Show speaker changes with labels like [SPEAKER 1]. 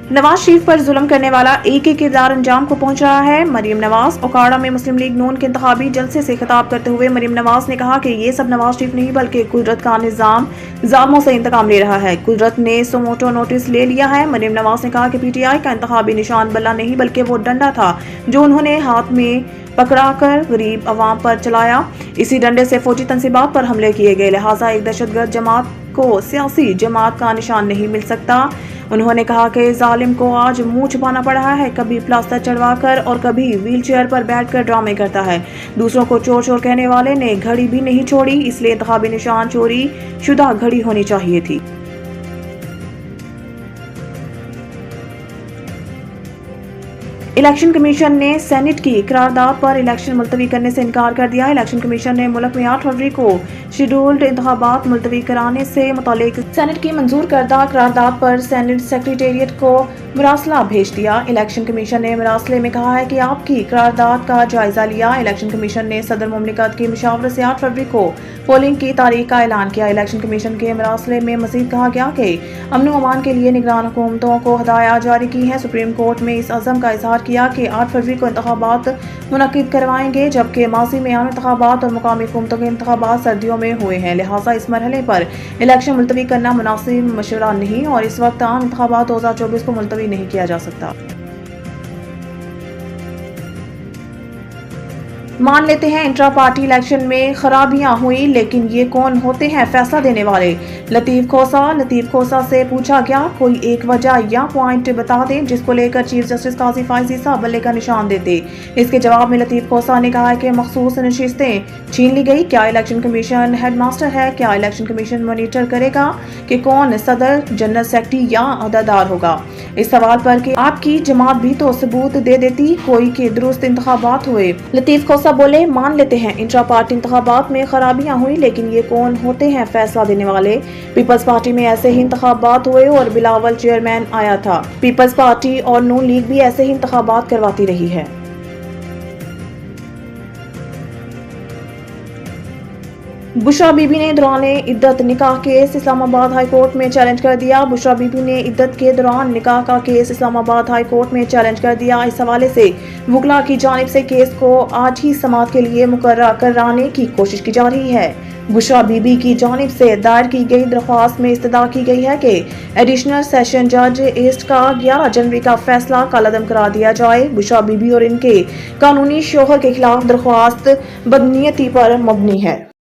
[SPEAKER 1] नवाज शरीफ पर जुल्म करने वाला एक ही किरदार अंजाम को पहुंच रहा है। मरीम नवाज ओकाड़ा में मुस्लिम लीग नून के इंतखाबी जलसे से खिताब करते हुए मरीम नवाज ने कहा कि ये सब नवाज शरीफ नहीं बल्कि कुदरत का निजाम जालिमों से इंतकाम ले रहा है। कुदरत ने सुमोटो नोटिस ले लिया है। मरीम नवाज ने कहा कि पीटीआई का इंतखाबी निशान बल्ला नहीं बल्कि वो डंडा था जो उन्होंने हाथ में पकड़ाकर गरीब अवाम पर चलाया। इसी डंडे से फौजी तंसीबात पर हमले किए गए, लिहाजा एक दहशतगर्द जमात को सियासी जमात का निशान नहीं मिल सकता। उन्होंने कहा कि जालिम को आज मुंह छुपाना पड़ रहा है, कभी प्लास्टर चढ़वाकर और कभी व्हीलचेयर पर बैठकर ड्रामे करता है। दूसरों को चोर चोर कहने वाले ने घड़ी भी नहीं छोड़ी, इसलिए इंतखाबी निशान चोरी शुदा घड़ी होनी चाहिए थी। इलेक्शन कमीशन ने सेनेट की करारदाद पर इलेक्शन मुलतवी करने से इनकार कर दिया। इलेक्शन कमीशन ने मुल्क में 8 फरवरी को शेड्यूल्ड इंतखाबात मुलतवी कराने से मुतालिक सेनेट की मंजूर करदा करारदाद पर सेनेट सेक्रेटेरिएट को मरासला भेज दिया। इलेक्शन कमीशन ने मरासले में कहा है कि आपकी करारदाद का जायजा लिया। इलेक्शन कमीशन ने सदर मुमलिकत की मुशावरत से 8 फरवरी को पोलिंग की तारीख का ऐलान किया। इलेक्शन कमीशन के मरासले में मजीद कहा गया कि अमन व अमान के लिए निगरान हुकूमतों को हदायत जारी की है। सुप्रीम कोर्ट में इस अज़म का इजहार किया कि 8 फरवरी को इंतखाबात मुनक्किद करवाएंगे, जबकि माजी में आम इंतखाबात और मुकामी हुकूमतों के इंतखाबात सर्दियों में हुए हैं। लिहाजा इस मरहले पर इलेक्शन मुलतवी करना मुनासिब मशवरा नहीं और इस वक्त आम इंतखाबात 2024 को मुलतवी नहीं किया जा सकता। मान लेते हैं इंट्रा पार्टी इलेक्शन में खराबियां हुई, लेकिन ये कौन होते हैं फैसला देने वाले? लतीफ खोसा से पूछा गया कोई एक वजह या पॉइंट बता दें जिसको लेकर चीफ जस्टिस काजी फायजी साहब बल्ले का निशान देते। इसके जवाब में लतीफ खोसा ने कहा कि मखसूस नशिस्तें छीन ली गई। क्या इलेक्शन कमीशन हेडमास्टर है? क्या इलेक्शन कमीशन मॉनिटर करेगा कि कौन सदर, जनरल सेक्रेटरी या अहदेदार होगा? इस सवाल पर कि आपकी जमात भी तो सबूत दे देती कोई के दुरुस्त इंतखाबात हुए। लतीफ खोसा बोले मान लेते हैं इंट्रा पार्टी इंतखाबात में खराबियां हुई, लेकिन ये कौन होते हैं फैसला देने वाले? पीपल्स पार्टी में ऐसे ही इंतखाबात हुए और बिलावल चेयरमैन आया था। पीपल्स पार्टी और नून लीग भी ऐसे ही इंतखाबात करवाती रही है। बुशरा बीबी ने दौरान इद्दत निकाह केस इस्लामाबाद हाई कोर्ट में चैलेंज कर दिया। बुशरा बीबी ने इद्दत के दौरान निकाह का केस इस्लामाबाद हाई कोर्ट में चैलेंज कर दिया। इस हवाले से वकला की जानिब से केस को आज ही समाअत के लिए मुकर्रर कराने की कोशिश की जा रही है। बुशरा बीबी की जानिब से दायर की गई दरख्वास्त में इस्तदा की गई है कि एडिशनल सेशन जज ईस्ट का 11 जनवरी का फैसला कलअदम करा दिया जाए। बुशरा बीबी और इनके कानूनी शोहर के खिलाफ दरख्वास्त बदनीयती पर मबनी है।